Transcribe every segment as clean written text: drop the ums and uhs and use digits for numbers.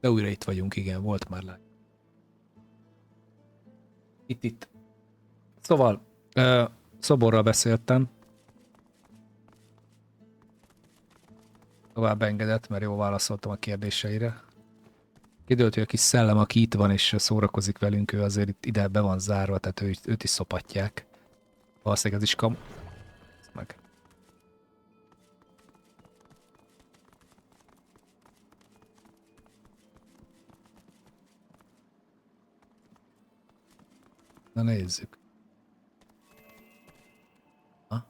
De újra itt vagyunk, igen, volt már lány. Itt. Szóval, szoborral beszéltem. Tovább engedett, mert jól válaszoltam a kérdéseire. Kiderült, hogy a kis szellem, aki itt van és szórakozik velünk, ő azért itt ide be van zárva, tehát őt is szopatják. Valószínűleg ez is meg. Na nézzük. Ha?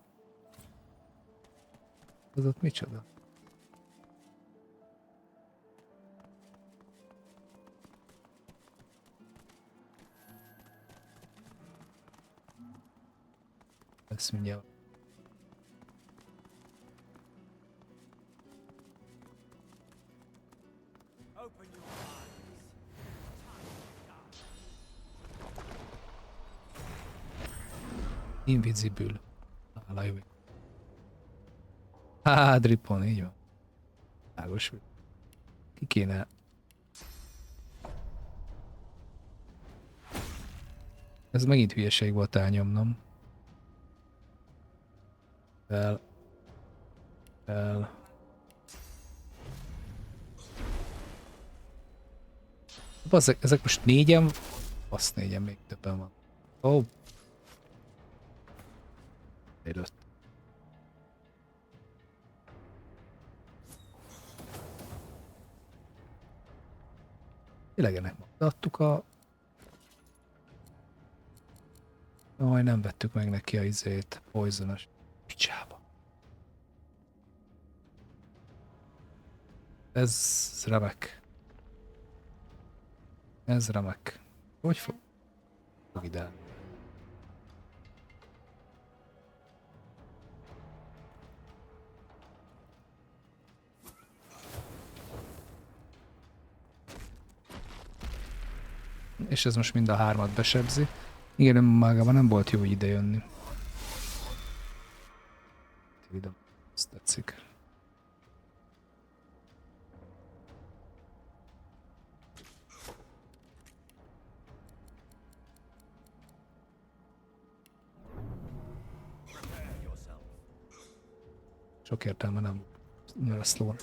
Az ott micsoda? Ezt mindjárt. Invisible. Állaj. Dripon, így van. Ágos. Ki kéne... Ez megint hülyeség volt elnyomnom. Fel. Ezek most négyen? Azt négyen, még többen van. Ó. Előtt. Tényleg ennek adtuk a... Jaj, nem vettük meg neki a izét. Poisonos. Picsába. Ez remek. Ez remek. Hogy fog ide? És ez most mind a hármat besebzi. Igen, magában nem volt jó ide jönni. Ezt tetszik. Sok értelme nem lesz lón.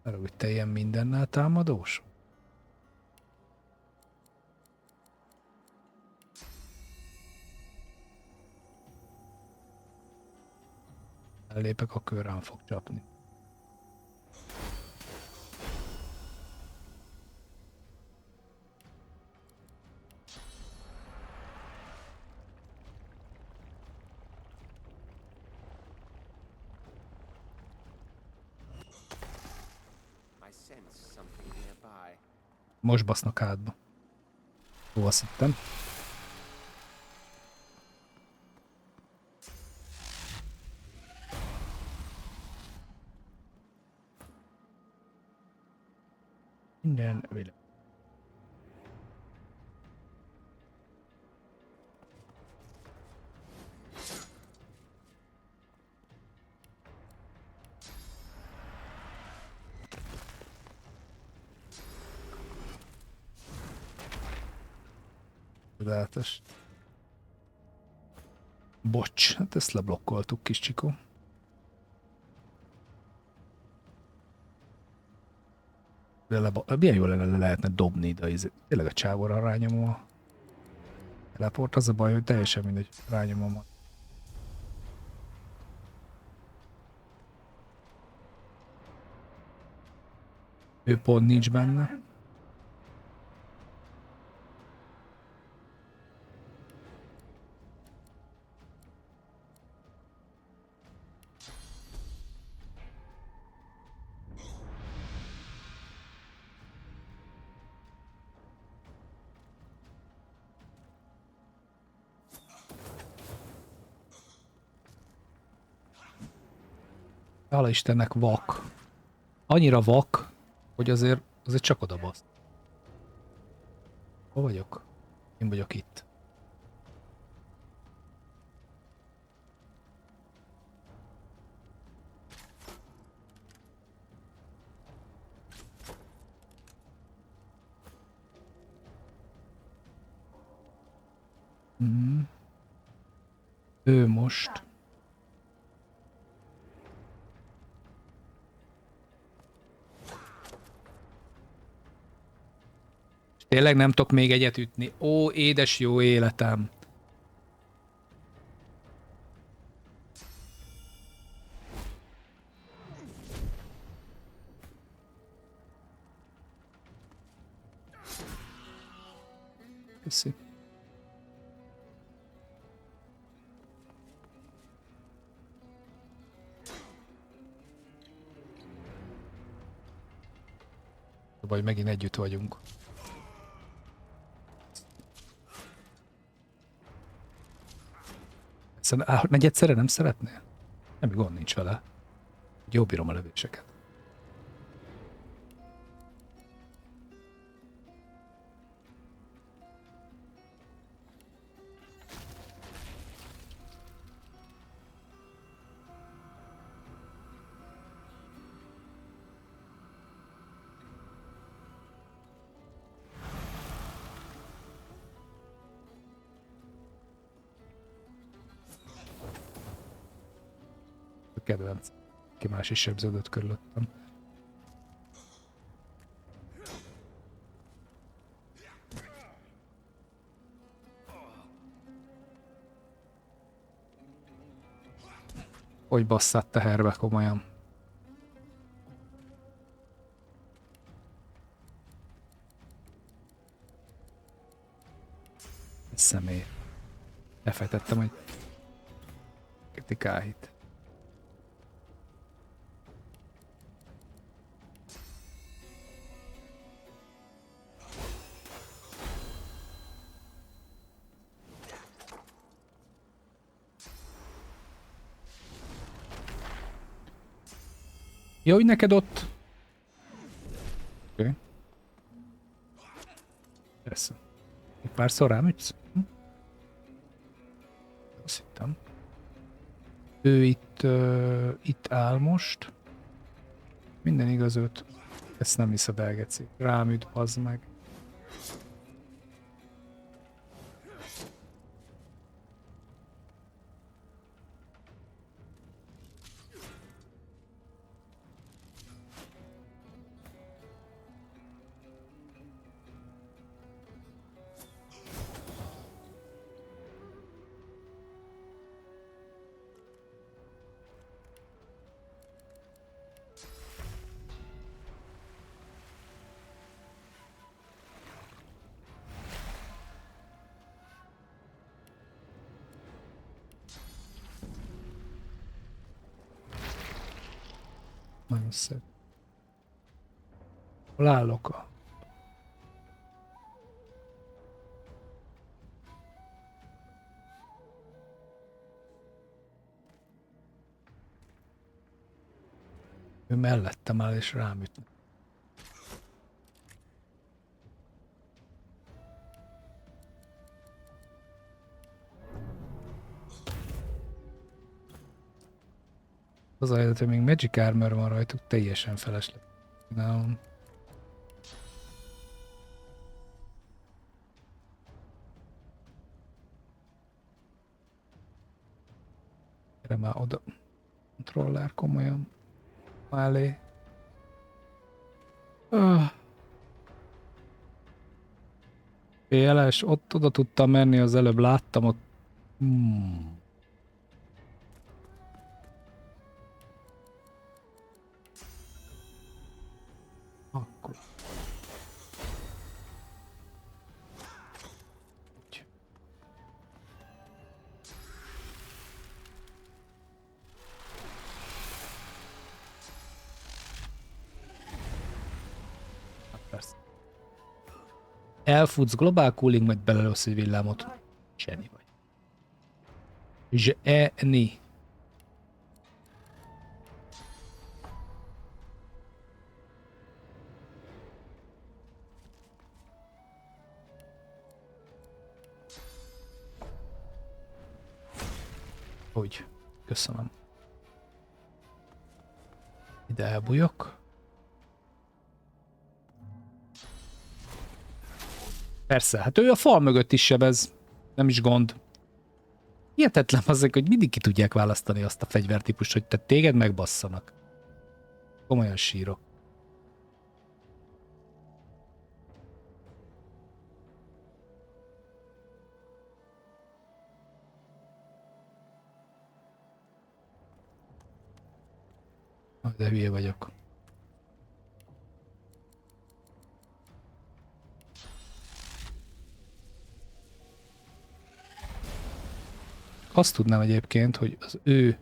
Mert úgy te ilyen mindennel támadós? Ellépek, a kör rám fog csapni. Most basznak hátba. Hova azt hittem? Minden világ. Csodálatos. Bocs, hát ezt leblokkoltuk, kis csikó. Milyen jól lehetne dobni ide, tényleg a csávóra rányomom a teleport, az a baj, hogy teljesen mindegy, rányomom a... Ő pont nincs benne. Hála Istennek vak. Annyira vak, hogy azért csak oda basz. Hol vagyok? Én vagyok itt. Ő most... Tényleg nem tudok még egyet ütni. Ó, édes jó életem. Köszi. Vagy megint együtt vagyunk. Megy egyszerre, nem szeretnél? Semmi gond nincs vele. Jó bírom a lövéseket. Kedvenc. Ki más is sebződött körülöttem. Hogy basszát teherbe komolyan. Ez személy. Elfejtettem, hogy kritikáhit. Jó, hogy neked ott... Oké. Persze. Egy párszor rám ütsz? Azt hittem. Ő itt áll most. Minden igaz őt. Ezt nem hiszed el, geci. Rám üt, bazd meg. Nagyon szép. Hol állok? Ő mellettem áll és rám ütne. Az a helyzet, hogy még Magic Armor van rajtuk, teljesen felesleg. Csinálom. Gyere már oda. Controller komolyan. Mellé. PLS, ott oda tudtam menni, az előbb láttam ott. Akkor. Úgy. Hát persze. Elfutsz globál cooling, majd belelősz egy villámot. Zseni vagy. Zseni. Hogy? Köszönöm. Ide elbújok. Persze, hát ő a fal mögött is sebez. Nem is gond. Hihetetlen azért, hogy mindig ki tudják választani azt a fegyvertípust, hogy te téged megbasszanak. Komolyan sírok. De hülye vagyok. Azt tudnám egyébként, hogy az ő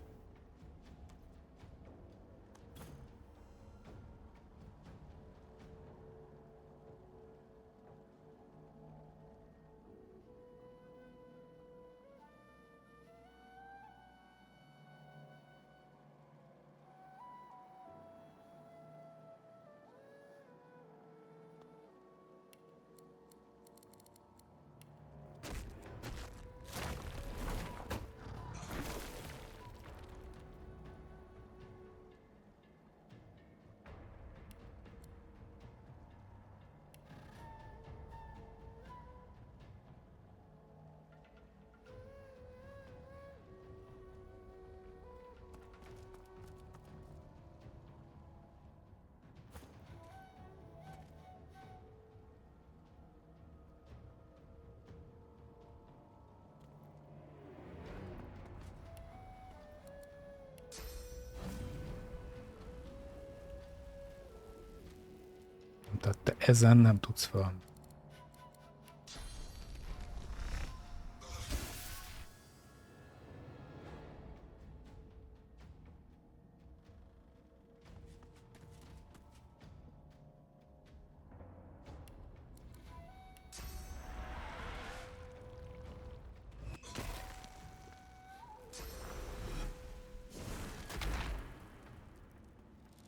tehát te ezen nem tudsz fel.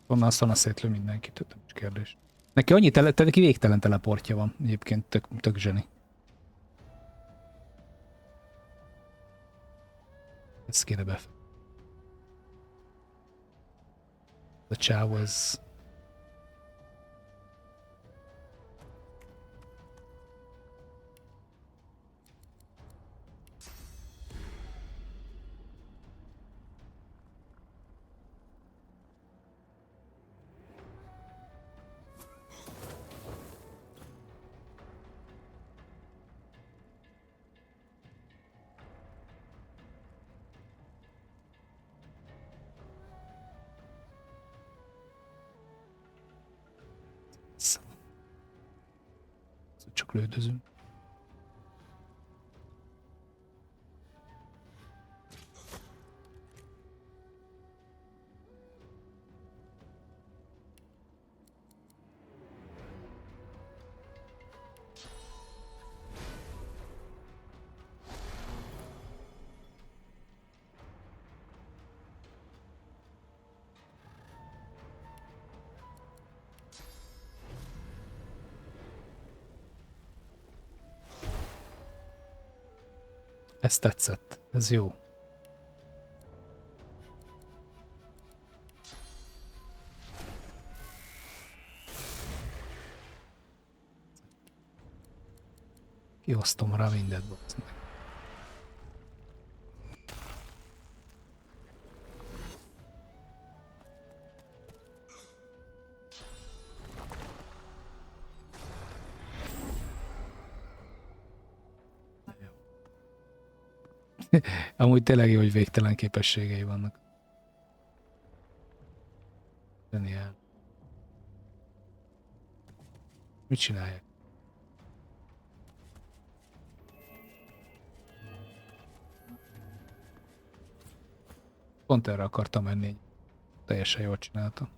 Onnan szétlő mindenkit, nem is kérdés. Neki annyi neki végtelen teleportja van, egyébként tök zseni. Ezt kéne befejezni. A csávó ez... Csak lődözünk. Ez tetszett, ez jó. Kiosztom rá mindent, bazd meg. Amúgy tényleg jó, hogy végtelen képességei vannak. Zseniál. Mit csinálják? Pont erre akartam menni. Teljesen jól csinálta.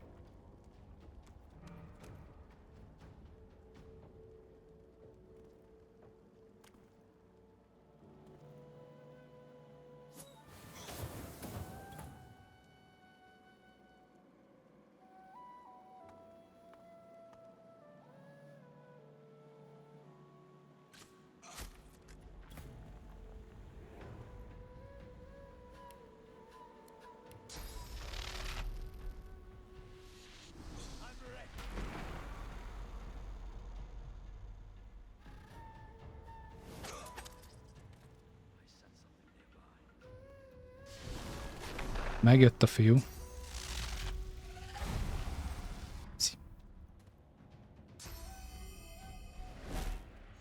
Megjött a fiú.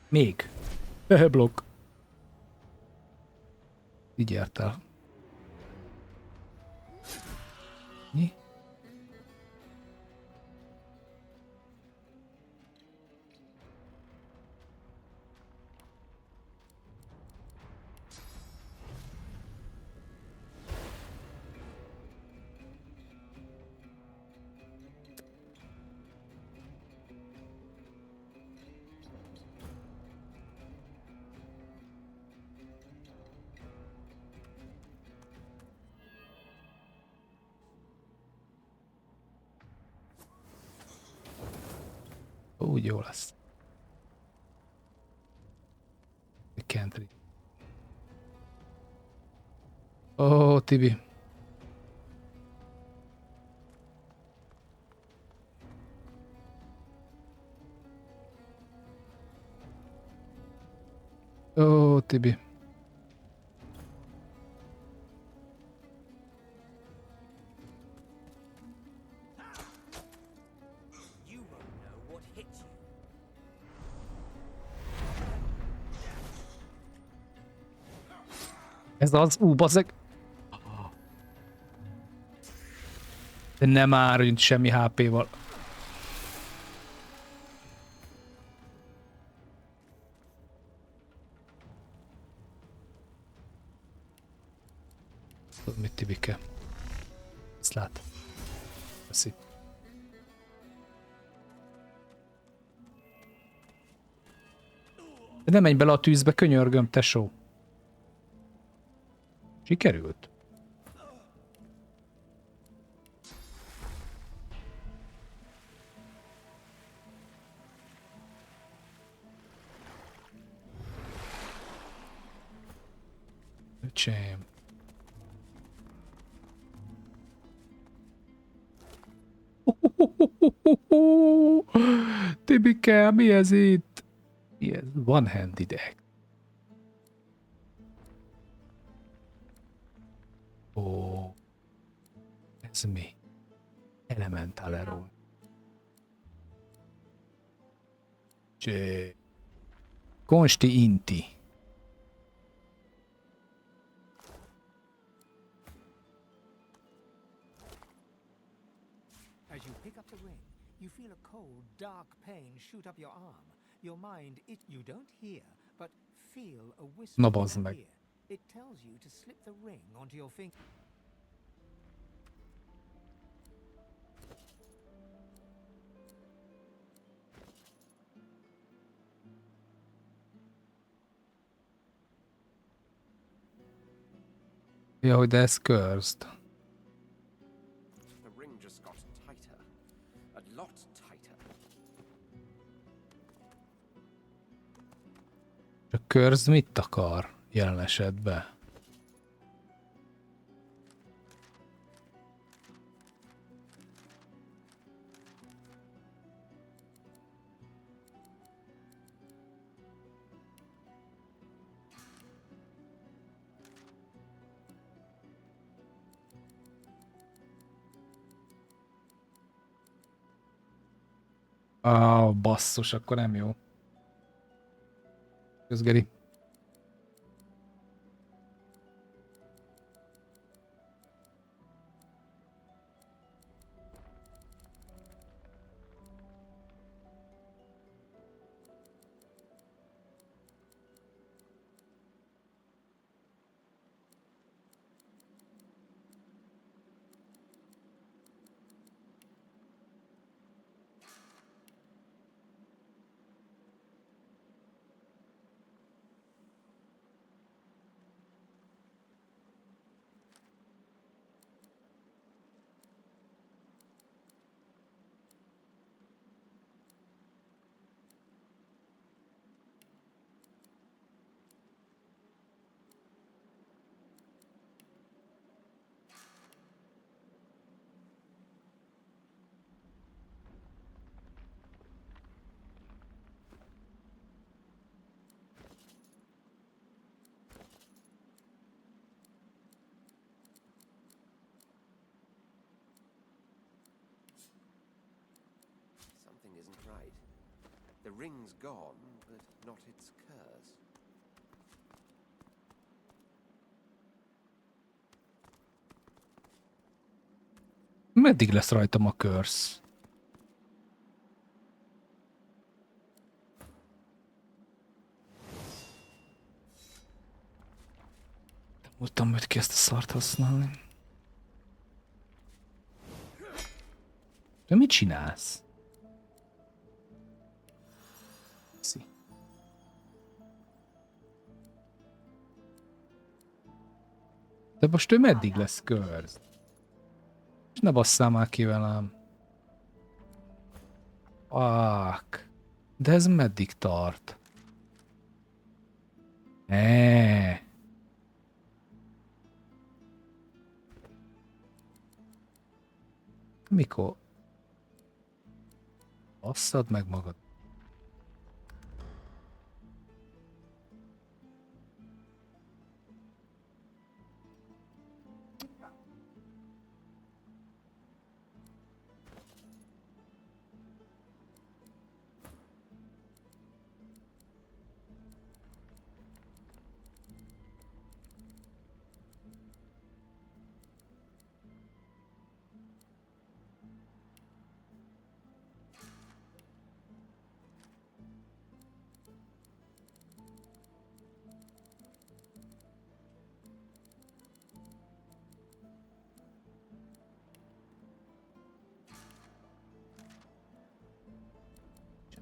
Még. Blokk. Így ért el. Mi? Úgy jó lesz. Can't read. Ó, Tibi. Ó, Tibi. Ez az, bazzeg. De nem már, hogy semmi HP-val. Tudod mit, Tibike? Ezt lát. Köszi. De nem menj bele a tűzbe, könyörgöm, tesó. Sikerült? Öcsém. Tibike, mi ez itt? Mi ez? One-handed act. Ó. Ez mi? Elemental Arrow. Csé. Konsti Inti. As you pick up the ring, you feel a cold, dark pain shoot up your arm. Your mind, you don't hear, but feel a whisper Na in bazd your meg. ear. It tells you to slip the ring onto your finger. Ja, hogy de ez cursed. The ring just got tighter. A lot tighter. A cursed mit akar jelen esetben? Basszus, akkor nem jó. Közgeri. The ring's gone, but not its curse. Meddig lesz rajtam a curse? Nem tudtam, hogy ki ezt a szart használni. De mit csinálsz? Szi. De most ő meddig lesz curse? És ne basszál már ki velem. Fuck. De ez meddig tart? Mikor? Basszad meg magad.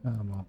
Csinálom.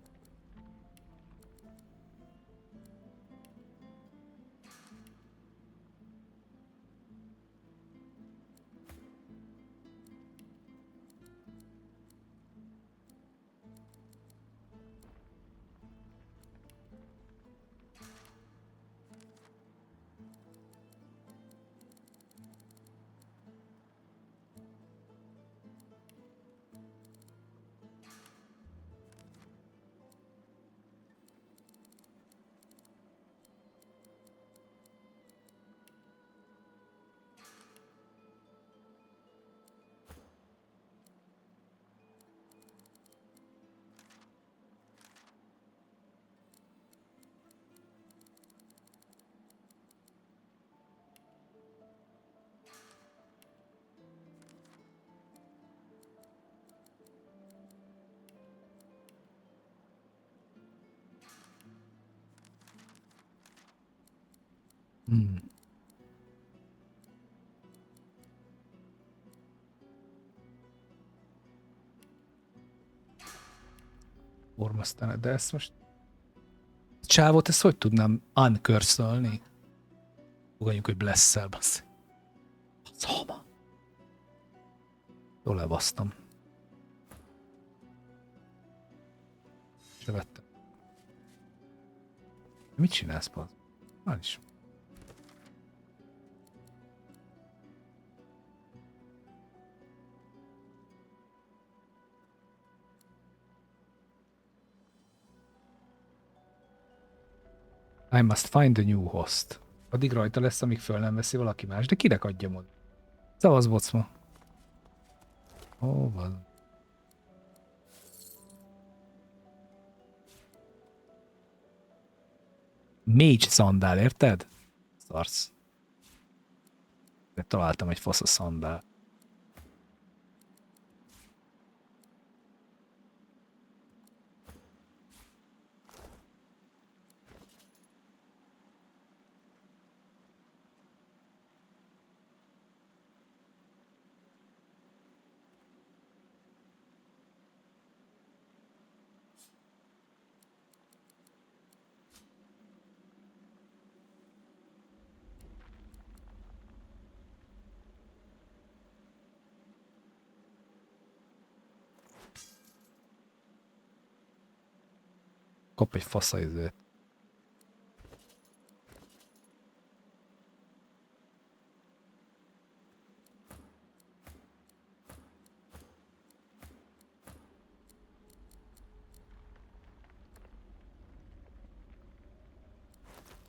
Ormasztán, de ezt most... Csávot, ezt hogy tudnám uncurse-ölni? Fogadjunk, hogy bless-szel, bassz. Szalma. Jól elbasztam. Se vettem. Mit csinálsz, bassz? Már is. I must find a new host. Addig rajta lesz, amíg föl nem veszi valaki más. De kinek adjam oda? Szavasz, bocma. Ó, van. Mage szandál, érted? Szarsz. De találtam egy fasz a szandál. Kap egy fasza izét.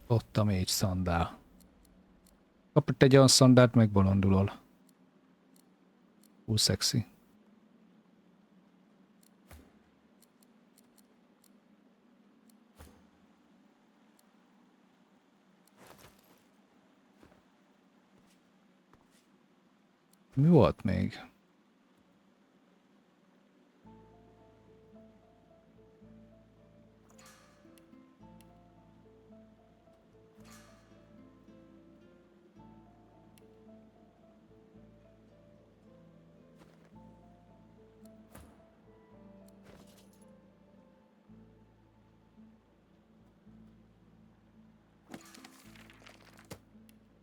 Ott a mage szandál. Kapott egy olyan szandált, megbolondulol. Szexi. Mi volt még?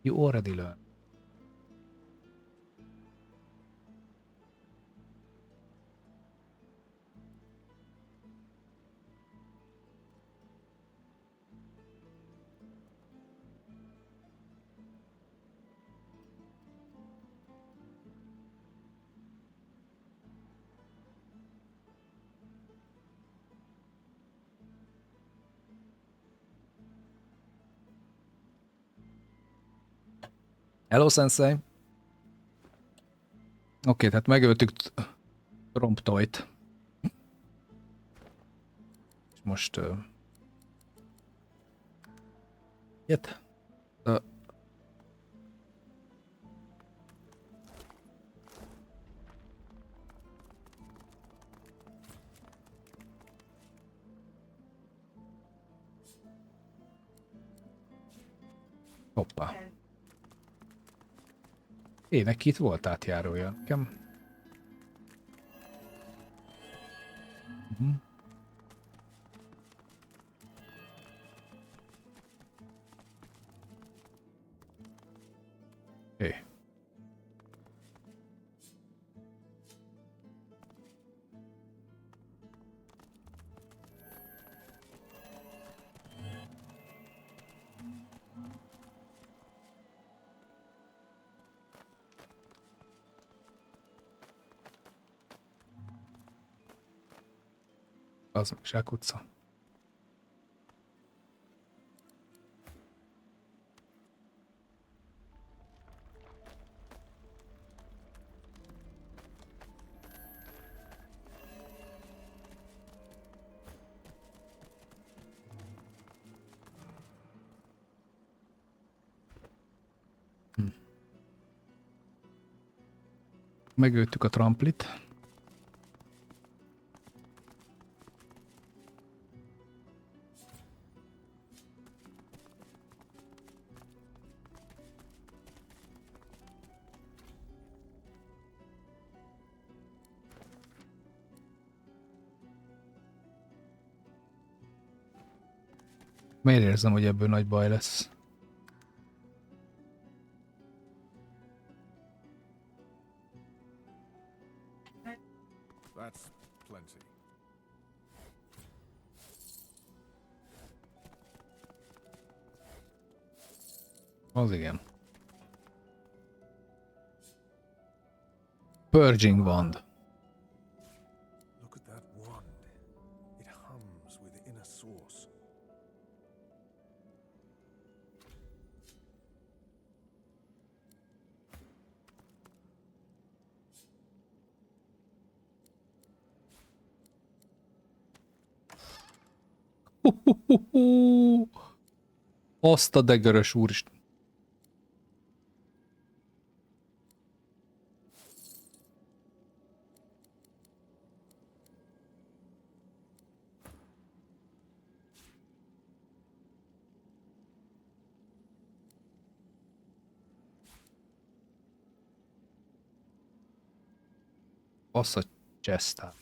You already learned. Hello, Sensei! Oké, tehát megöltük Tromptoyt. És most... Ilyet? Hoppá. Neki itt volt átjárója. Nekem... Hé. Az meg zsákutca. Megöltük a tramplit. Miért érzem, hogy ebből nagy baj lesz? That's plenty. Az igen. Purging wand. Look at that wand. It hums with inner source. Azt a degörös úristen. Azt a csesztát.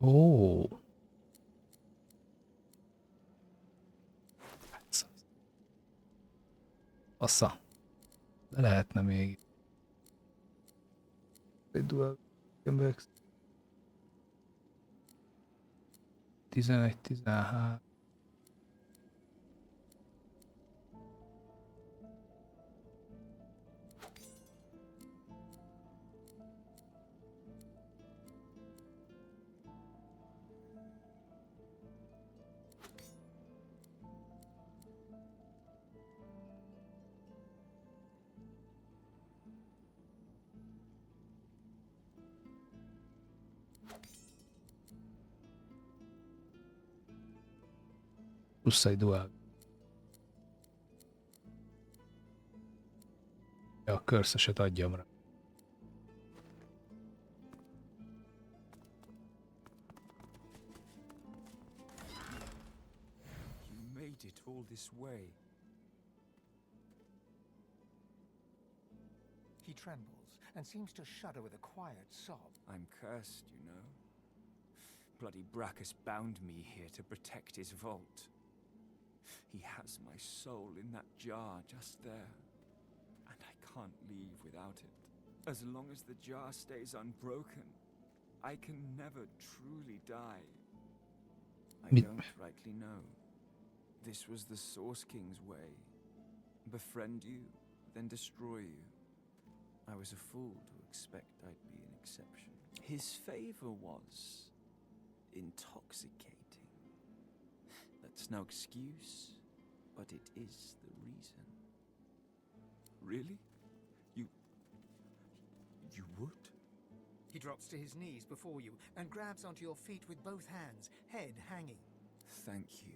Ó. Assza. De lehetne még. Egy dual Gamebox. 11-13. Plusz egy duál. Ja, a körszöset adjam rá. You made it all this way. He trembles and seems to shudder with a quiet sob. I'm cursed, you know. Bloody Brackus bound me here to protect his vault. He has my soul in that jar just there, and I can't leave without it. As long as the jar stays unbroken, I can never truly die. I don't rightly know. This was the Source King's way. Befriend you, then destroy you. I was a fool to expect I'd be an exception. His favor was intoxicating. That's no excuse, but it is the reason. Really? You would? He drops to his knees before you and grabs onto your feet with both hands, head hanging. Thank you.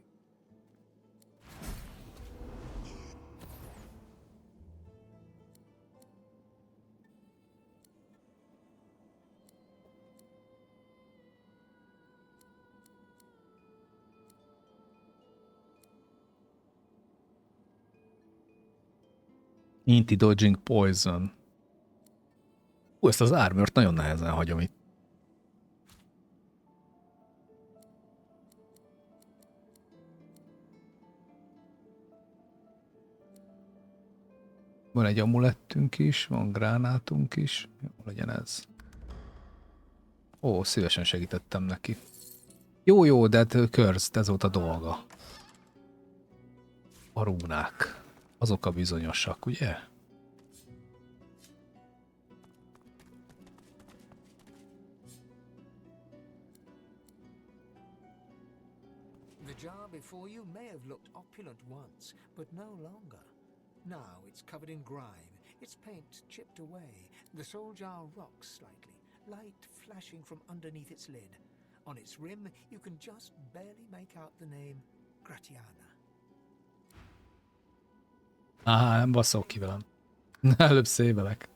Anti-dodging poison. Ezt az armort nagyon nehezen hagyom itt. Van egy amulettünk is, van gránátunk is. Jó, legyen ez. Ó, szívesen segítettem neki. Jó, de hát Cursed, ez volt a dolga. A rúnák. Azok a bizonyosak, ugye? The jar before you may have looked opulent once, but no longer. Now it's covered in grime, its paint chipped away. The soul jar rocks slightly, light flashing from underneath its lid. On its rim, you can just barely make out the name Gratiana. Nem basszol ki velem. Előbb szévelek.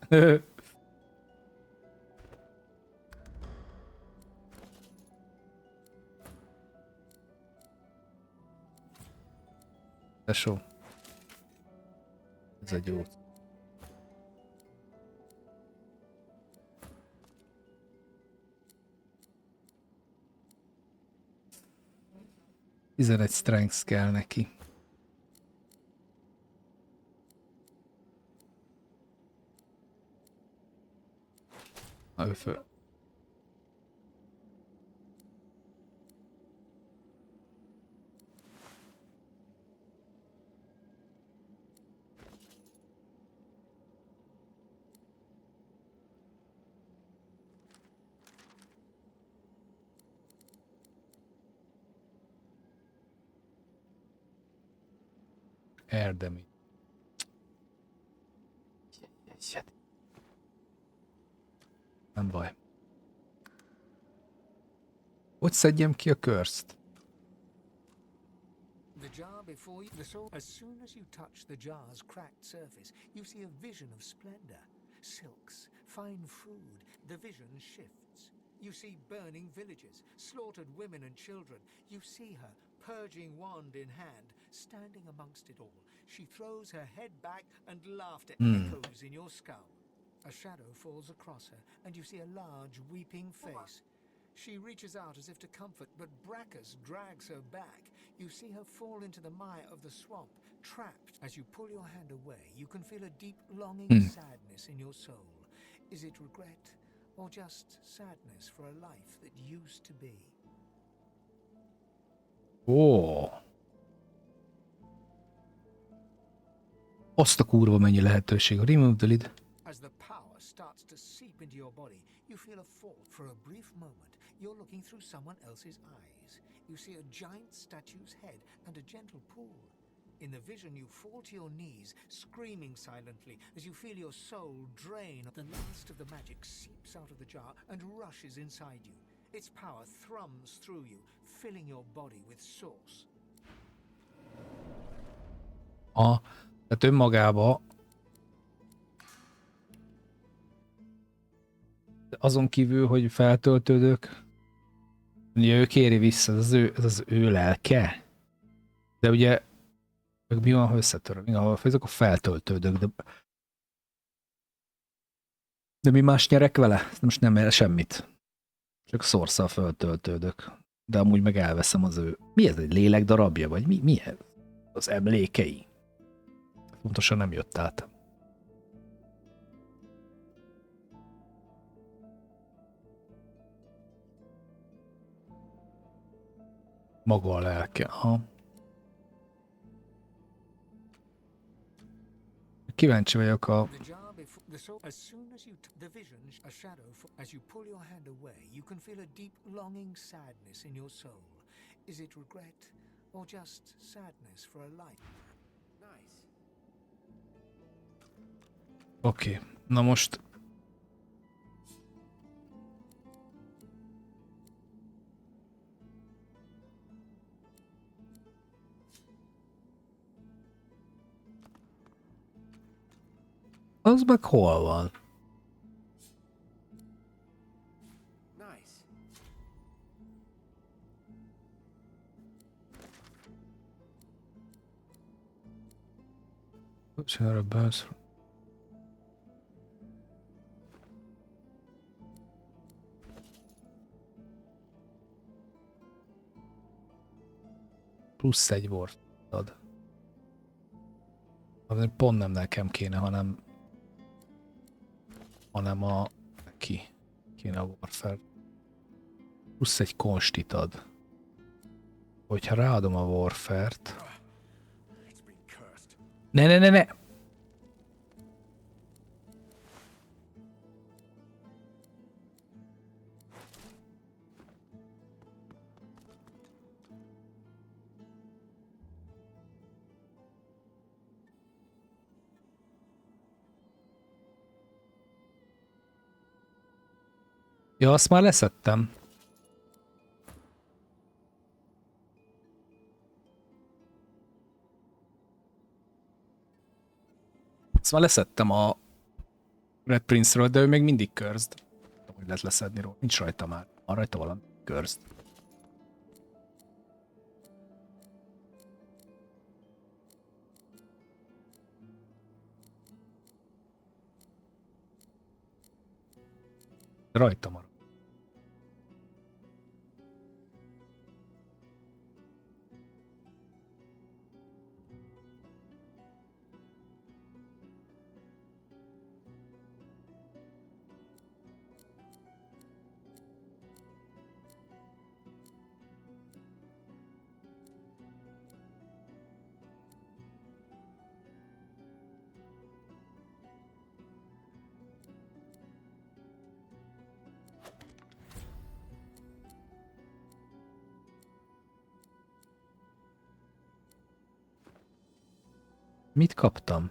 Tesó. Ez egy jó. Tizenegy strength kell neki. Na, ő föl. Érdemi. Nem baj. Hogy szedjem ki a Cursed? The jar before you, as soon as you touch the jar's cracked surface, you see a vision of splendor. Silks, fine food, the vision shifts. You see burning villages, slaughtered women and children. You see her, purging wand in hand, standing amongst it all. She throws her head back and laughter echoes in your skull. A shadow falls across her, and you see a large, weeping face. She reaches out as if to comfort, but Brackus drags her back. You see her fall into the mire of the swamp, trapped. As you pull your hand away, you can feel a deep longing sadness in your soul. Is it regret, or just sadness for a life that used to be? Ó. Azt a kurva mennyi lehetőség. Remove the lid. As the power starts to seep into your body, you feel a fall. For a brief moment, you're looking through someone else's eyes. You see a giant statue's head and a gentle pool. In the vision, you fall to your knees, screaming silently as you feel your soul drain. The last of the magic seeps out of the jar and rushes inside you. Its power thrums through you, filling your body with source. Tehát önmagába azon kívül, hogy feltöltődök, ugye ő kéri vissza, ez az ő lelke. De ugye, mi van, ha összetörök? Ha főzök, akkor feltöltődök, de mi más nyerek vele? Most nem ér semmit. Csak szorszal feltöltődök. De amúgy meg elveszem az ő... Mi ez, egy lélek darabja? Vagy mi ez? Az emlékei? Pontosan nem jött át. Maga a lelke. Aha. Kíváncsi vagyok a... The jar before the soul. As soon as you the vision, a shadow. As you pull your hand away, you can feel a deep longing sadness in your soul. Is it regret or just sadness for a life? Nice. Oké. Na most... Az meg hol van? Nice. Csatornára bász. Plusz egy volt ad. Azért pont nem nekem kéne, hanem a neki kéne a Warfare. Plusz egy konstit ad. Hogyha ráadom a Warfare-t... It's been cursed. Ne! Ja, azt már leszettem. Azt már leszettem a Red Prince-ről, de ő még mindig cursed. Hogy lehet leszedni róla. Nincs rajta már. Van rajta valami cursed. Rajta marad. Mit kaptam?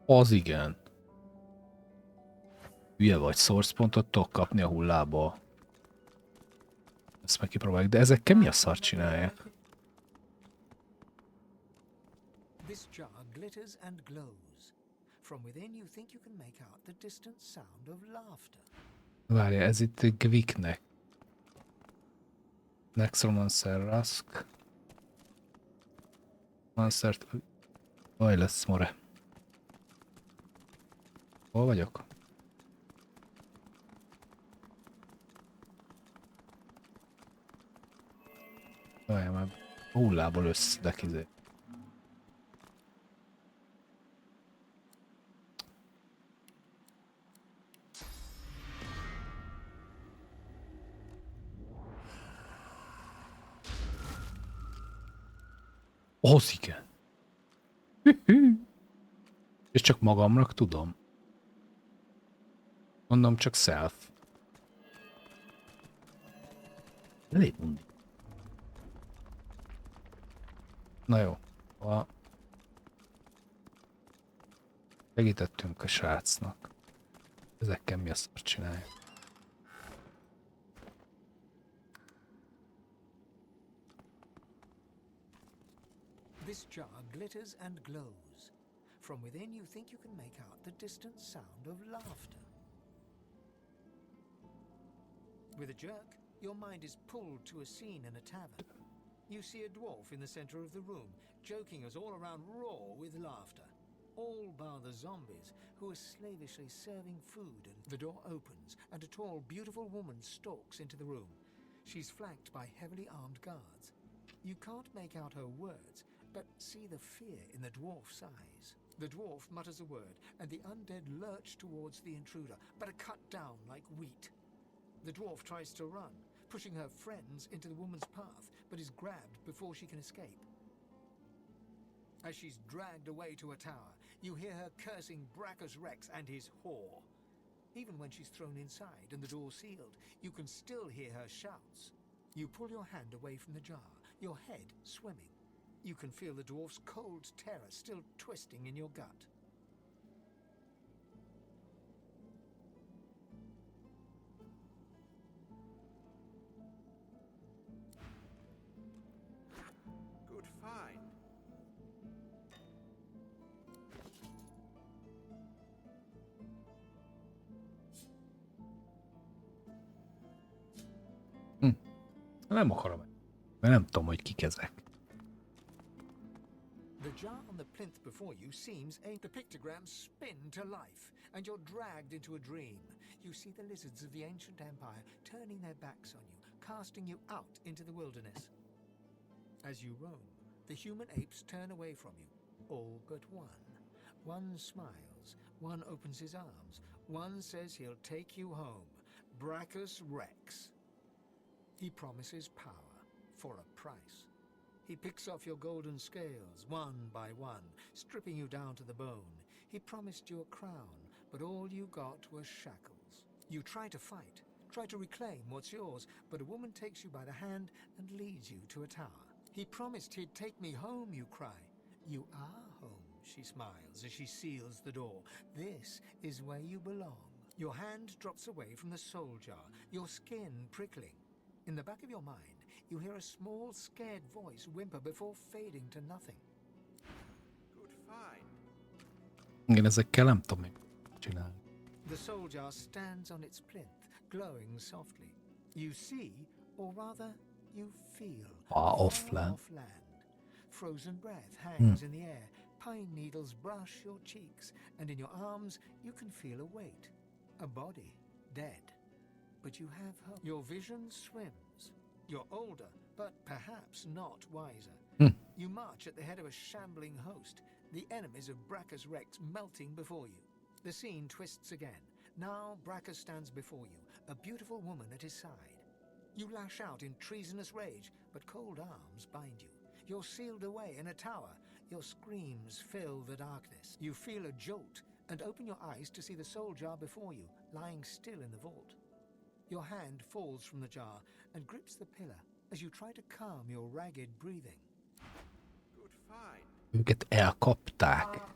Az igen. Hülye vagy, source pontot tudok kapni a hullából. Ezt meg kipróbáljuk, de ezekkel mi a szart csinálják? This jar glitters and glows. From within you think you can make out the distant sound of laughter. Várja, ez itt egy Gviknek. Necromancer Rask. Mancert... Vaj lesz, more. Hol vagyok? Várjál már. Hullából összedek izé. Az igen. És csak magamnak tudom. Mondom csak self. Elég undi. Na jó. Segítettünk a srácnak. Ezekkel mi a szart csinálja? This jar glitters and glows. From within, you think you can make out the distant sound of laughter. With a jerk, your mind is pulled to a scene in a tavern. You see a dwarf in the center of the room, joking us all around roar with laughter. All bar the zombies, who are slavishly serving food, and the door opens, and a tall, beautiful woman stalks into the room. She's flanked by heavily armed guards. You can't make out her words, but see the fear in the dwarf's eyes. The dwarf mutters a word, and the undead lurch towards the intruder, but are cut down like wheat. The dwarf tries to run, pushing her friends into the woman's path, but is grabbed before she can escape. As she's dragged away to a tower, you hear her cursing Brachus Rex and his whore. Even when she's thrown inside and the door sealed, you can still hear her shouts. You pull your hand away from the jar, your head swimming. You can feel the dwarf's cold terror still twisting in your gut. Good find. Nem akarom, mert nem tudom, hogy kik ezek. The jar on the plinth before you seems the pictograms spin to life, and you're dragged into a dream. You see the lizards of the ancient empire turning their backs on you, casting you out into the wilderness. As you roam, the human apes turn away from you, all but one. One smiles, one opens his arms, one says he'll take you home, Brachus Rex. He promises power for a price. He picks off your golden scales, one by one, stripping you down to the bone. He promised you a crown, but all you got was shackles. You try to fight, try to reclaim what's yours, but a woman takes you by the hand and leads you to a tower. He promised he'd take me home, you cry. You are home, she smiles as she seals the door. This is where you belong. Your hand drops away from the soul jar, your skin prickling. In the back of your mind, you hear a small, scared voice whimper before fading to nothing. Good find. Igen, ezekkel nem tudom még csinálni. The soul jar stands on its plinth, glowing softly. You see, or rather, you feel, Far off land. off land. Frozen breath hangs in the air. Pine needles brush your cheeks, and in your arms you can feel a weight. A body, dead. But you have hope. Your vision swims. You're older, but perhaps not wiser. You march at the head of a shambling host, the enemies of Brachus Rex melting before you. The scene twists again. Now Brachus stands before you, a beautiful woman at his side. You lash out in treasonous rage, but cold arms bind you. You're sealed away in a tower. Your screams fill the darkness. You feel a jolt and open your eyes to see the soul jar before you, lying still in the vault. Your hand falls from the jar and grips the pillar as you try to calm your ragged breathing. Good find. Őket elkapták.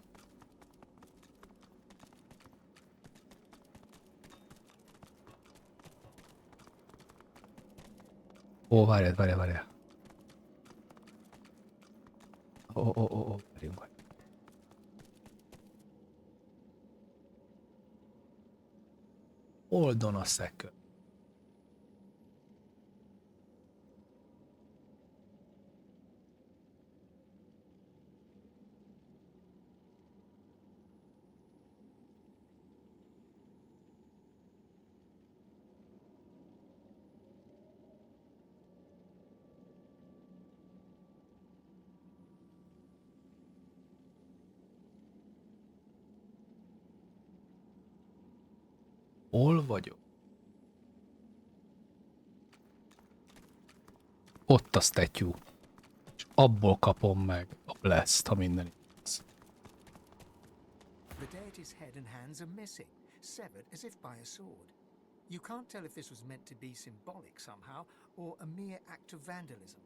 Ó, várjál. Ó, várjunk. Oldon a szekő. Hol vagyok? Ott a statue. És abból kapom meg a blast, ha minden igaz. The deity's head and hands are missing, severed as if by a sword. You can't tell if this was meant to be symbolic somehow, or a mere act of vandalism.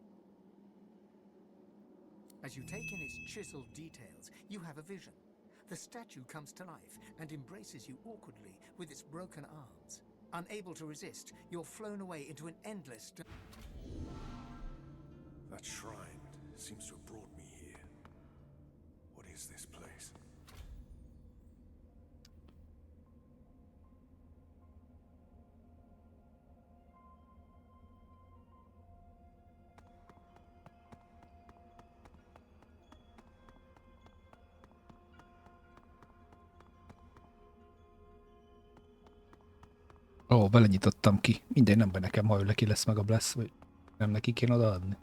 As you take in its chiseled details, you have a vision. The statue comes to life and embraces you awkwardly with its broken arms. Unable to resist, you're flown away into an endless... That shrine seems to have brought me here. What is this place? Ó, belenyitottam ki. Mindegy, nem baj nekem, ha ő neki lesz meg a bless, vagy nem neki kéne odaadni.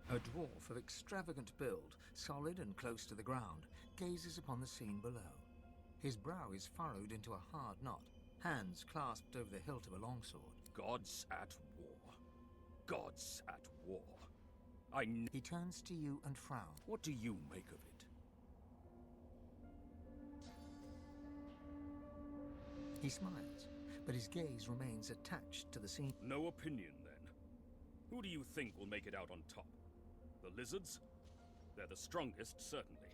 A dwarf of extravagant build, solid and close to the ground, gazes upon the scene below. His brow is furrowed into a hard knot, hands clasped over the hilt of a longsword. Gods at war. Gods at war. He turns to you and frowns. What do you make of it? He smiles, but his gaze remains attached to the scene. No opinion, then. Who do you think will make it out on top? The lizards? They're the strongest, certainly.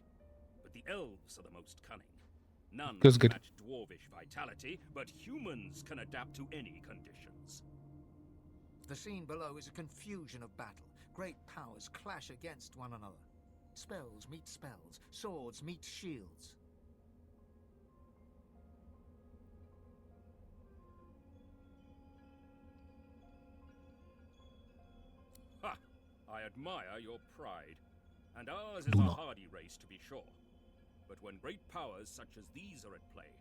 But the elves are the most cunning. None Feels can good. match dwarvish vitality, but humans can adapt to any conditions. The scene below is a confusion of battle. Great powers clash against one another. Spells meet spells, swords meet shields. Ha! I admire your pride. And ours is Duna. a hardy race, to be sure. But when great powers such as these are at play,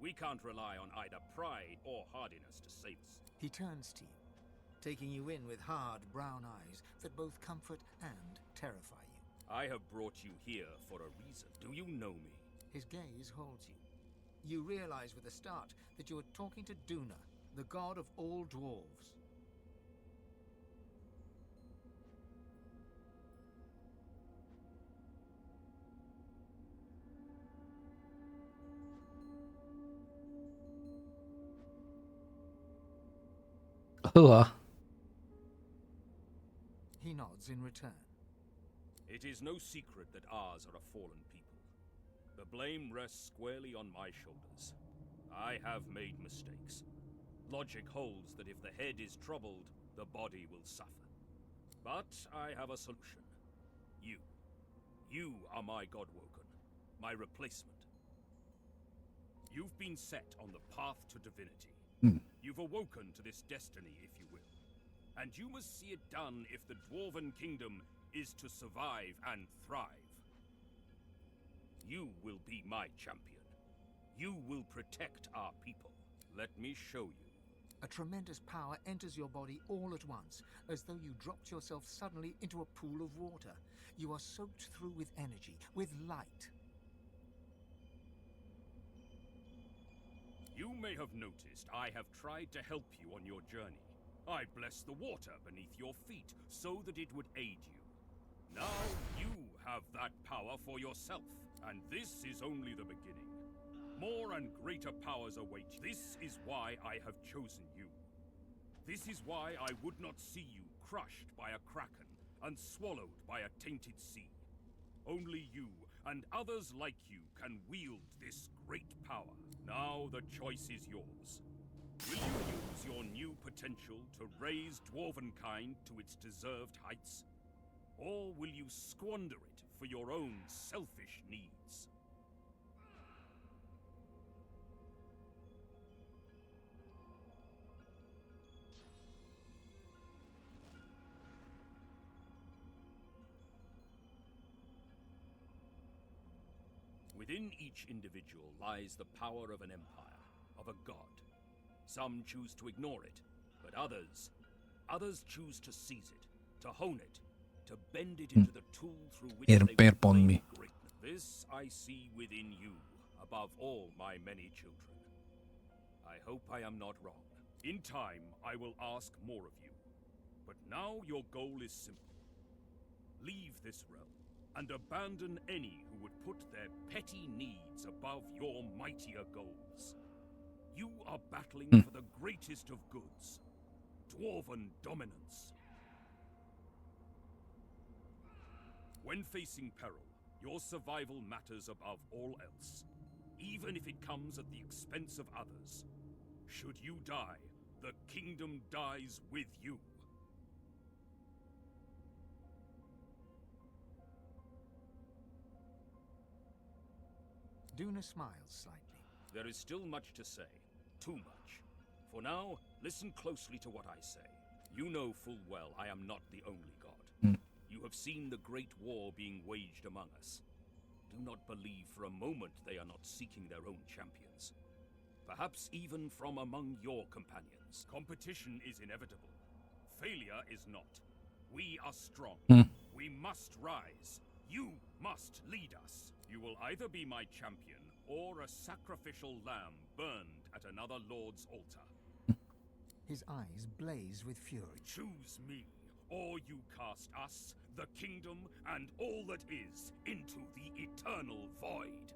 we can't rely on either pride or hardiness to save us. He turns to you, taking you in with hard brown eyes that both comfort and terrify you. I have brought you here for a reason. Do you know me? His gaze holds you. You realize with a start that you are talking to Duna, the god of all dwarves. He nods in return. It is no secret that ours are a fallen people. The blame rests squarely on my shoulders. I have made mistakes. Logic holds that if the head is troubled, the body will suffer. But I have a solution. You. You are my Godwoken, my replacement. You've been set on the path to divinity. You've awoken to this destiny, if you will. And you must see it done if the Dwarven Kingdom is to survive and thrive. You will be my champion. You will protect our people. Let me show you. A tremendous power enters your body all at once, as though you dropped yourself suddenly into a pool of water. You are soaked through with energy, with light. You may have noticed I have tried to help you on your journey. I blessed the water beneath your feet so that it would aid you. Now you have that power for yourself, and this is only the beginning. More and greater powers await you. This is why I have chosen you. This is why I would not see you crushed by a kraken and swallowed by a tainted sea. Only you and others like you can wield this great power. Now the choice is yours. Will you use your new potential to raise Dwarvenkind to its deserved heights? Or will you squander it for your own selfish needs? Within each individual lies the power of an empire, of a god. Some choose to ignore it, but others choose to seize it, to hone it, to bend it into the tool through which they will claim greatness. This I see within you, above all my many children. I hope I am not wrong. In time, I will ask more of you. But now your goal is simple. Leave this realm, and abandon any who would put their petty needs above your mightier goals. You are battling for the greatest of goods, Dwarven dominance. When facing peril, your survival matters above all else, even if it comes at the expense of others. Should you die, the kingdom dies with you. Duna smiles slightly. There is still much to say. Too much. For now, listen closely to what I say. You know full well I am not the only god. You have seen the great war being waged among us. Do not believe for a moment they are not seeking their own champions. Perhaps even from among your companions. Competition is inevitable. Failure is not. We are strong. We must rise. You must lead us. You will either be my champion or a sacrificial lamb burned at another lord's altar. His eyes blaze with fury. Choose me, or you cast us, the kingdom, and all that is, into the eternal void.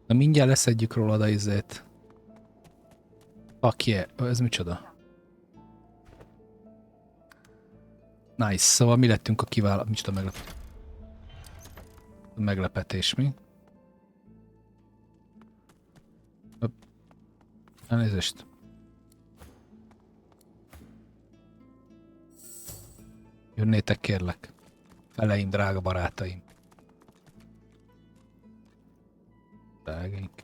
Na mindjárt leszedjük rólad a izét. Fuck yeah. Ez micsoda? Nice. Szóval mi lettünk a kiválasztás? Micsoda meglepetés, mi? Elnézést. Jönnétek, kérlek. Feleim, drága barátaim. Drágaink.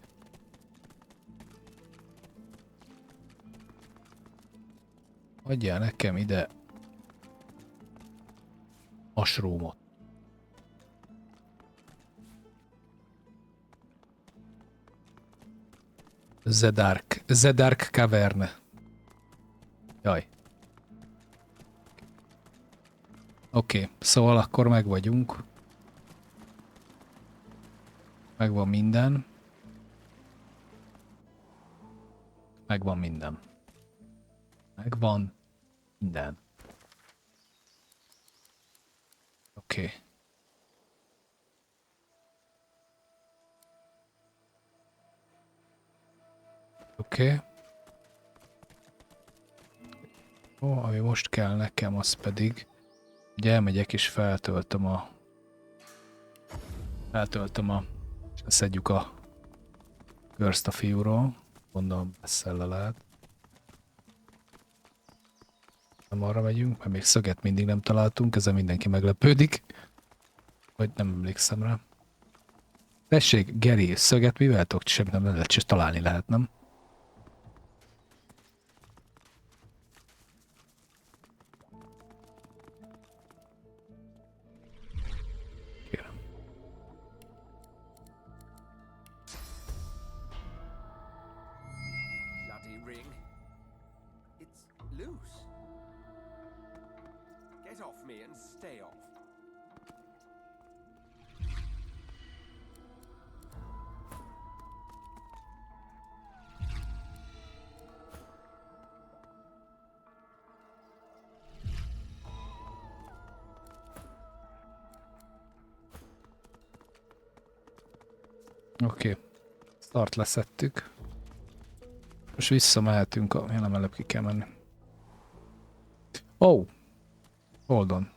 Adjál nekem ide mushroomot. The Dark Cavern. Jaj. Oké, szóval akkor meg vagyunk. Megvan minden. Megvan minden. Megvan minden. Oké. Oké. Ó, ami most kell nekem, az pedig, hogy elmegyek és feltöltöm, szedjük a körzt a fiúról. Gondolom beszél lehet. Nem arra megyünk, mert még szöget mindig nem találtunk, ezzel mindenki meglepődik. Vagy nem emlékszem rá. Tessék, Geri, szöget mivel tudok? Semmit nem lehet, csak találni lehet, nem? Kérem. Bloody ring. It's loose. Get off me and stay off. Oké. Start leszettük. Most visszamehetünk, nem előbb ki kell menni. Oh! Hold on.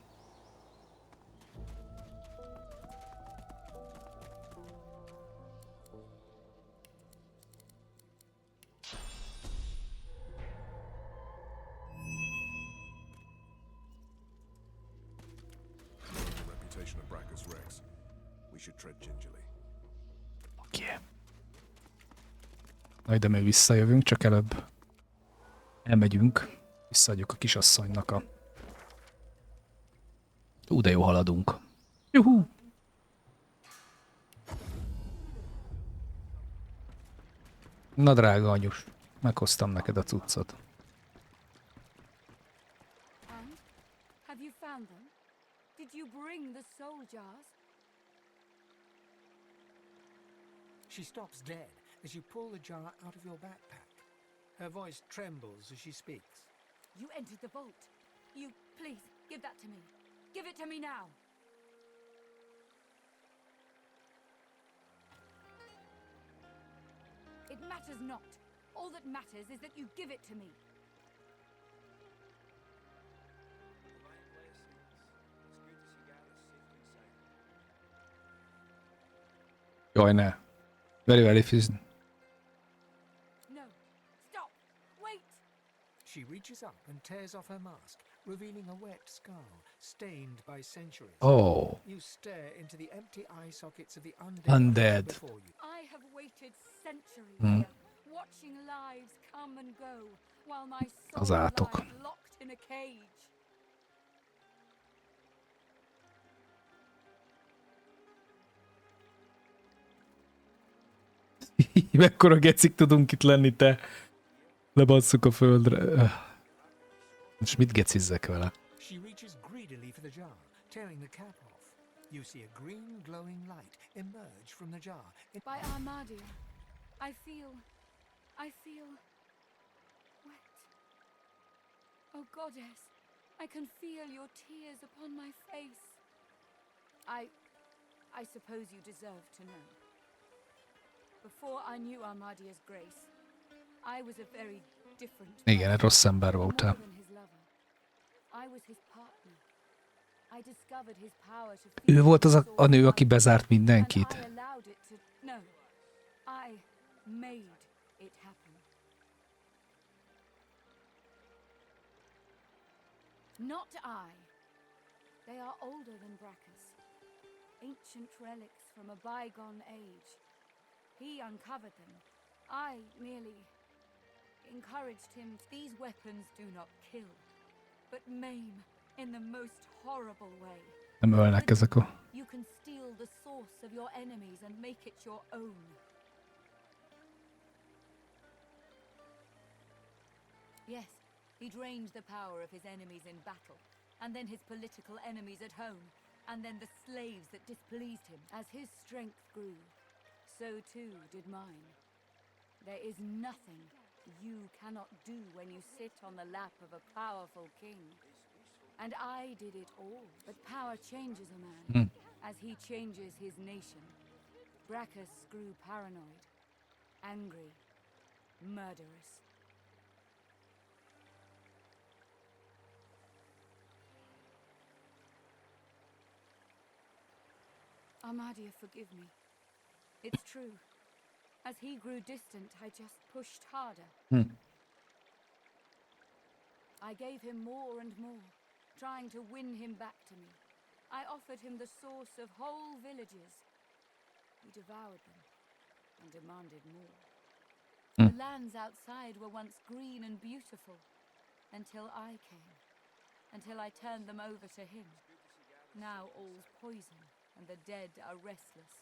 The reputation of Brackus Rex. We should tread gingerly. Oké. Na ide még visszajövünk, csak előbb elmegyünk. Visszaadjuk a kisasszonynak a... De jó haladunk. Juhú! Na drága anyus, meghoztam neked a cuccot. And? Have you found them? Did you bring the soul jars? She stops dead as you pull the jar out of your backpack. Her voice trembles as she speaks. You entered the vault. Please, give that to me. Give it to me now. It matters not. All that matters is that you give it to me. Jaj, ne. Very, very fizz. No. Stop. Wait. She reaches up and tears off her mask, revealing a wet skull, stained by centuries. Oh, You stare into the empty eye sockets of the Undead. before you. I have waited centuries Hmm. here, watching lives come and go, while my Az soul átok. lies locked in a cage. mekkora gecik tudunk itt lenni, te. Lebasszuk a földre. Most mit gecizzek vele? She reaches greedily for the jar, tearing the cap off. You see a green glowing light emerge from the jar. By Armadia, I feel wet. Oh goddess, I can feel your tears upon my face. I suppose you deserve to know. Before I knew Armadia's grace, I was a very different Igen, person. rossz ember More voltál. than his lover. I was his partner. I discovered his power to Ő feel volt az his a nő, aki soul bezárt and mindenkit. I allowed it to... No. I made it happen. Not I. They are older than Brachus. Ancient relics from a bygone age. He uncovered them. I merely encouraged him. These weapons do not kill, but maim in the most horrible way. Nem ölnek ezek a... You can steal the source of your enemies and make it your own. Yes, he drained the power of his enemies in battle, and then his political enemies at home, and then the slaves that displeased him. As his strength grew, so too did mine. There is nothing you cannot do when you sit on the lap of a powerful king. And I did it all. But power changes a man, as he changes his nation. Brachus grew paranoid, angry, murderous. Armadia, forgive me. It's true. As he grew distant, I just pushed harder. I gave him more and more, trying to win him back to me. I offered him the source of whole villages. He devoured them and demanded more. The lands outside were once green and beautiful, until I came, until I turned them over to him. Now all's poison, and the dead are restless.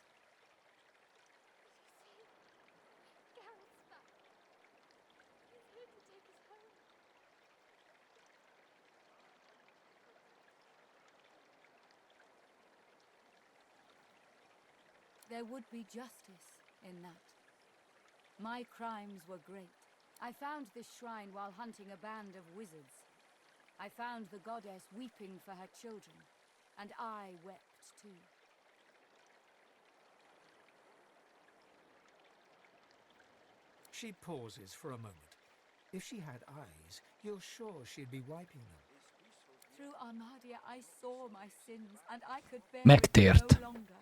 There would be justice in that. My crimes were great. I found this shrine while hunting a band of wizards. I found the goddess weeping for her children, and I wept too. She pauses for a moment. If she had eyes, you're sure she'd be wiping them. Through Armadia I saw my sins, and I could bear Megtért. it no longer.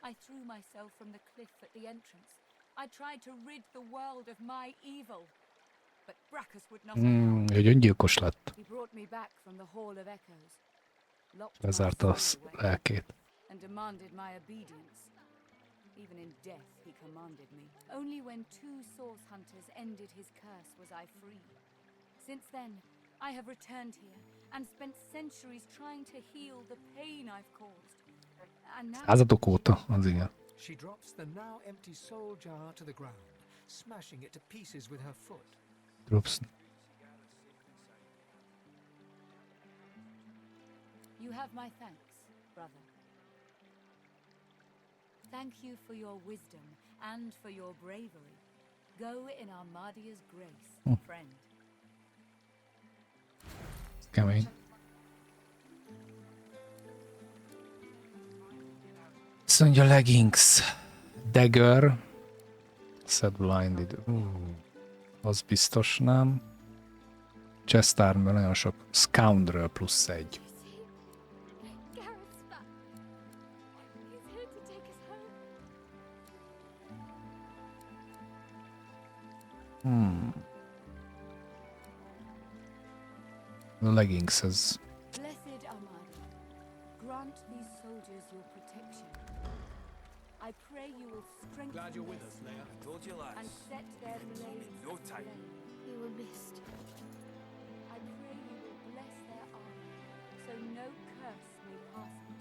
I threw myself from the cliff at the entrance. I tried to rid the world of my evil. But Brachus would not allow. Ő öngyilkos lett. He brought me back from the Hall of Echoes, locked my Lezárta a soul away, lelkét. and demanded my obedience. Even in death he commanded me. Only when 2 source hunters ended his curse was I free. Since then, I have returned here and spent centuries trying to heal the pain I've caused. And now Századok óta, az igen. She drops the now empty soul jar to the ground, smashing it to pieces with her foot. Drops. you have my thanks, brother. Thank you for your wisdom and for your bravery. Go in Armadia's grace, friend. Kemény. Azt mondja leggings. Dagger. Set blinded. Az biztos nem. Chest armor nagyon sok. Scoundrel +1. Garrett's back. He's here to take us home. A leggings ez. Blessed Ahmad, grant these soldiers your protection. I pray you will strengthen Glad you're with their us, Leia. Told you and last. set their blades no time. aflame. You were missed. I pray you will bless their armor, so no curse may pass it.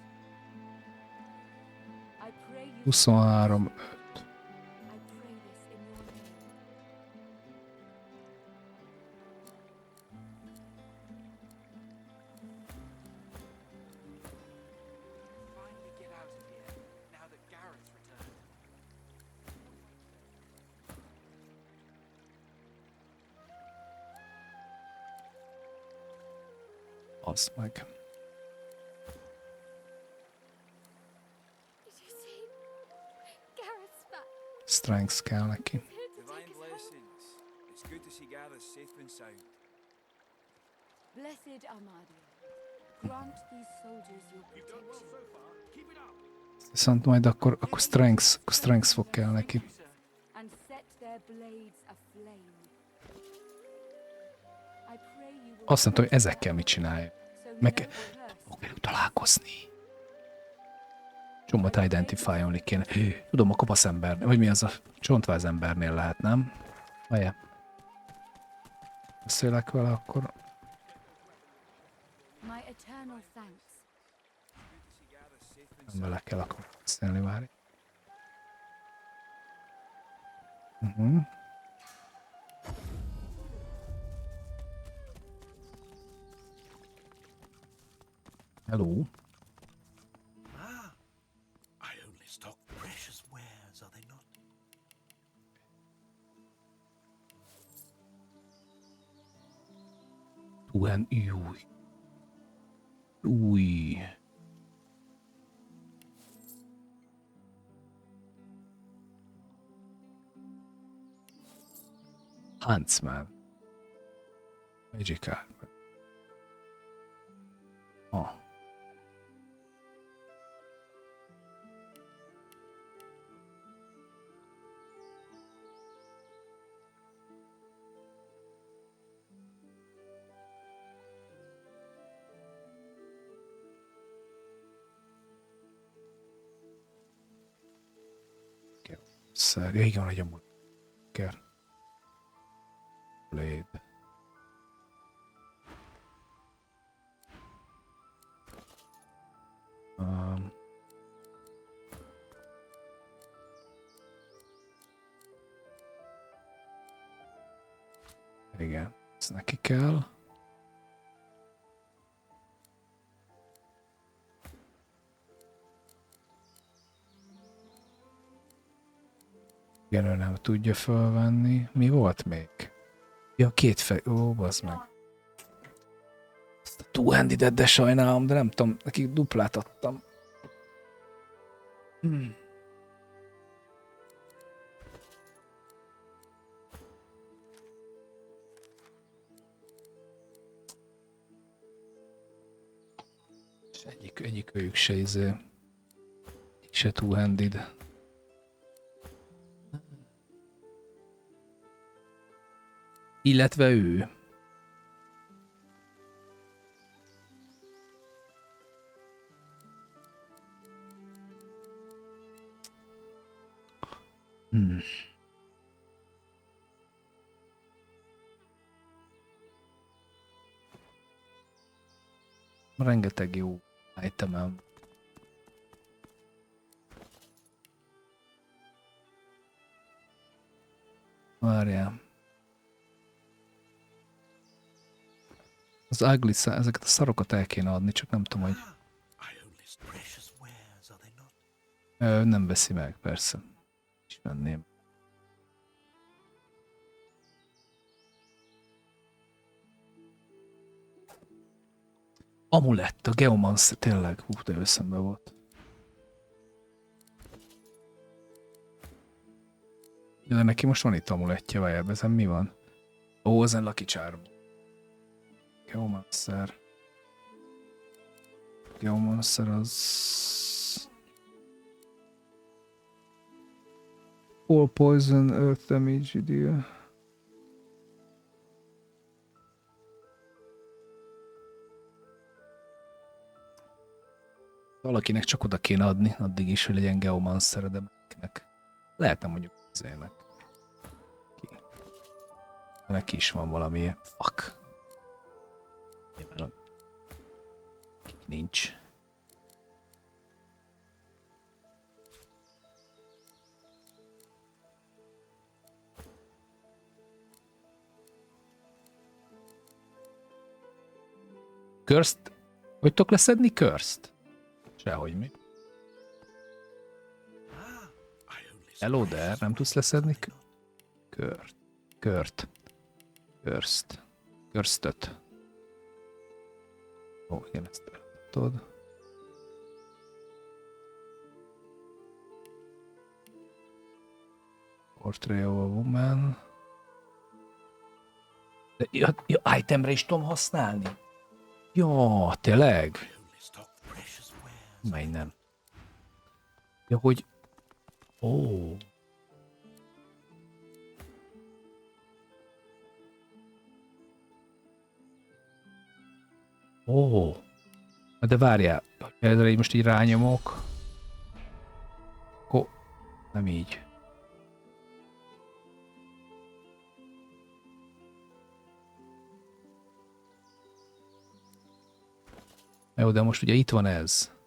I pray you 23. I pray this in your name. Finally get out of here, now that Garrett's returned. Az meg. Did you see? Garrett's back. Strength kell neki. Here to take Divine us home. blessings. It's good to see Gareth safe and sound. Blessed Ahmadia, grant these soldiers your protection. Viszont majd akkor strength fog kell neki. And set their blades aflame. I pray you will Azt nem tudom, hogy ezekkel mit csinálja. so Meg no curse fog velük találkozni. Csomót identify-olni kéne. Tudom, a kopasz ember, vagy mi az a csontváz embernél lehet, nem? Várjál. Beszélek vele akkor. my eternal thanks. Nem vele kell akkor beszélni, várj. Hello. I only stock precious wares, are they not? Tuhán, új. Új. Huntsman. Magic Armor. Oh. Ja, igen, hogy a kell. Blade. Igen, ez neki kell. Igen, ő nem tudja felvenni. Mi volt még? Ja, két fej... Ó, bazd meg. Ezt a two-handed-et, de sajnálom, de nem tudom, nekik duplát adtam. És egyik őjük se se two-handed. Illetve ő. Rengeteg jó itemem. Várjál. Az ugly ezeket a szarokat el kéne adni, csak nem tudom, hogy... I only precious wares, are they not? Nem veszi meg, persze. Is menném. Amulett, a Geomance, tényleg, de őszembe volt. De neki most van itt amulettje, vagy ezen mi van? Ó, ezen Lucky Charm. Geomancer. Geomancer az... All poison, earth damage deal. Valakinek csak oda kéne adni, addig is, hogy legyen Geomancer, de valakinek lehetne mondjuk izének. Neki is van valami. Fuck. Nyilván nincs. Körst? Hogy tudok leszedni körst? Sehogy mi. Hello there, nem tudsz leszedni kört. Kört. Körst. Körstöt. Ó, igen, ezt tudod. Portrait of a woman. De, ja, itemre is tudom használni. Ja, tényleg? Mely nem. Ja, hogy... Ó. Ó. De várjál, erre így most így rányomok. Akkor nem így. Jó, de most ugye itt van ez.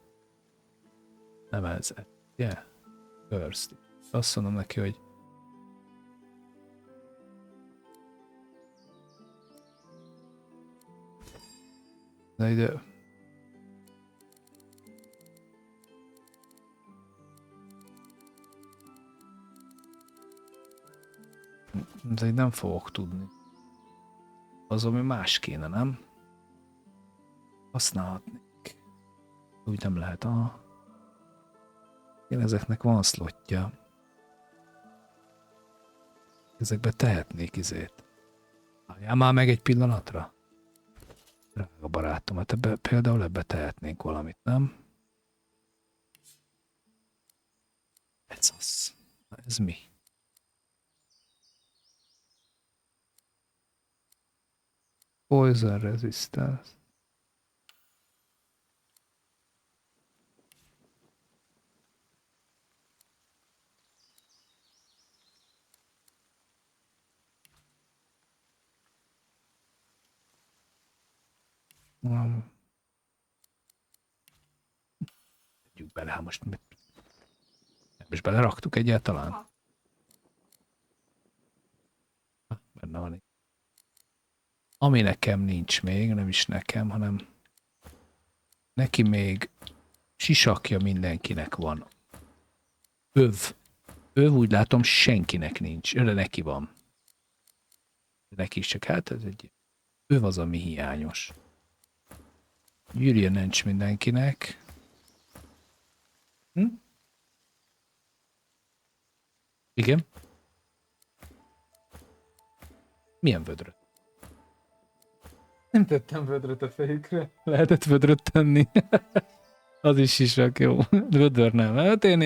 Nem ez. Yeah. First. Azt mondom neki, hogy de ide... De így nem fogok tudni. Az, ami más kéne, nem? Használhatnék. Úgy nem lehet. Én ezeknek van szlotja. Ezekbe tehetnék izét. Álljál már meg egy pillanatra. Drága barátom, hát ebbe, például ebbe tehetnénk valamit, nem? Ez az. Na, ez mi? Poison resistance. Tegyük bele, hát most beleraktuk egyáltalán? Benne van. Ami nekem nincs még, nem is nekem, hanem neki még sisakja mindenkinek van. Öv. Öv úgy látom senkinek nincs, de neki van. Neki is csak hát ez egy öv az, ami hiányos. Gyűrűje nincs mindenkinek. Hm? Igen? Milyen vödröt? Nem tettem vödröt a fejükre. Lehetett vödröt tenni. Az is sisak, jó. Vödör nem. Hát én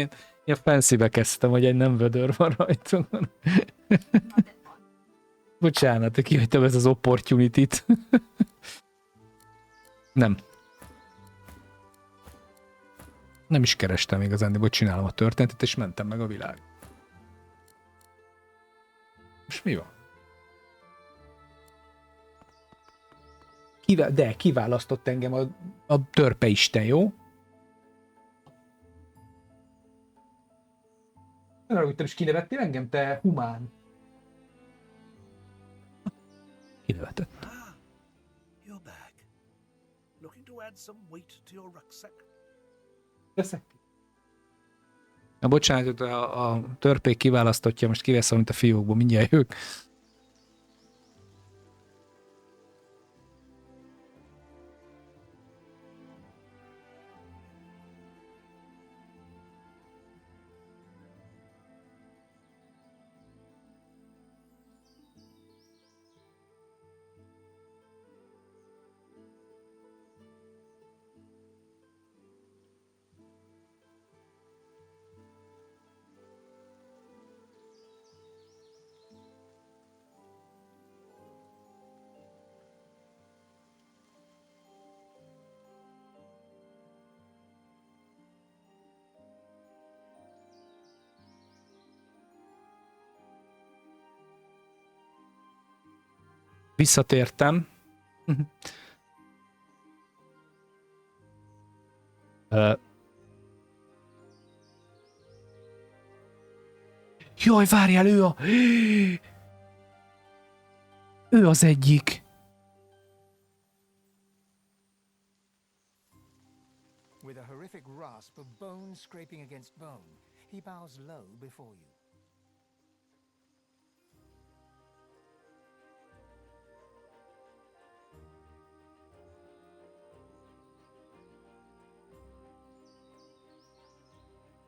ilyen fancybe kezdtem, hogy egy nem vödör van rajta. Bocsánat, kihagytam ez az opportunity-t. Nem. Nem is kerestem igazán, hogy csinálom a történetet, és mentem meg a világ. Most mi van? De kiválasztott engem a törpeisten, jó? Nem arra, is kinevettél engem, te humán. Kinevetett. You're back. Looking to add some weight to your rucksack? Teszek. Na bocsánat, a törpék kiválasztottja, most kivesz valamit a fiókból, mindjárt ők. Visszatértem. Jaj, várjál, ő az egyik. With a horrific rasp of bone scraping against bone, he bows low before you.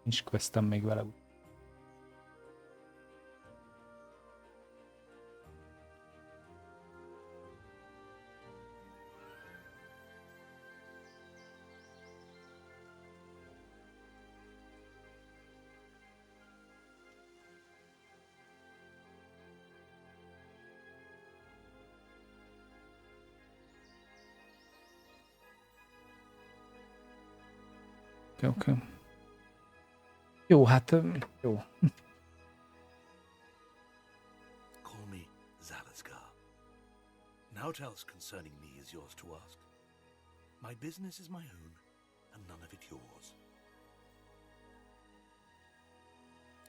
Nincs questem még vele. Oké. Jó, hát jó. Call me Zalazgar. Naught else concerning me is yours to ask. My business is my own, and none of it yours.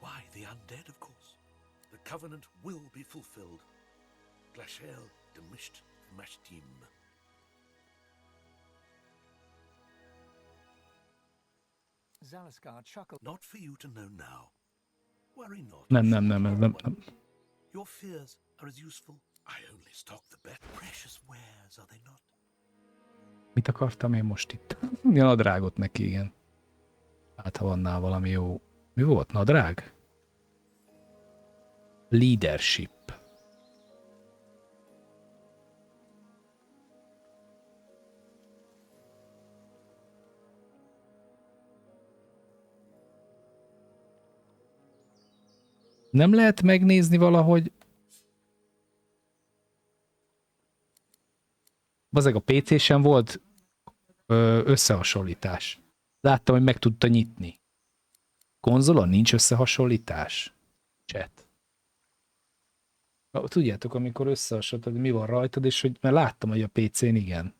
Why, the undead, of course. The covenant will be fulfilled. Glashel demisht mashtim. Zalaskar chuckled. Not for you to know now. Worry not. Nem. Your fears are as useful. I only stock the best. Precious wares, are they not? Mit akartam én most itt? Nadrágot neki, igen. Hát ha vannál valami jó. Mi volt? Nadrág? Leadership. Nem lehet megnézni valahogy? Bazeg a PC-sen volt összehasonlítás. Láttam, hogy meg tudta nyitni. Konzolon nincs összehasonlítás? Chat. Tudjátok, amikor összehasonlítod, mi van rajtad, és hogy mert láttam, hogy a PC-n igen.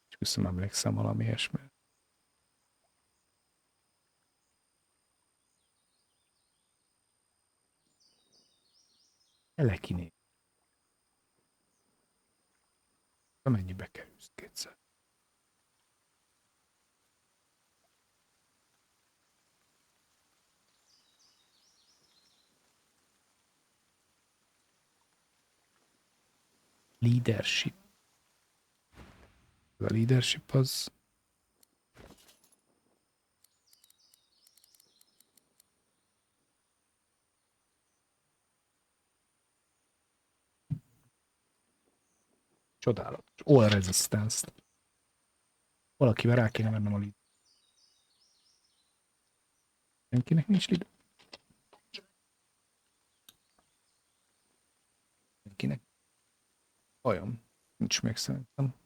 És vissza emlékszem valami ilyesmi. Elekiné. Mennyibe kerülsz kétszer? Leadership. A leadership az... Csodálatos. All resistance. Valakivel rá kéne vennem a lead. Senkinek nincs lead. Senkinek. Bajom. Nincs még szerintem.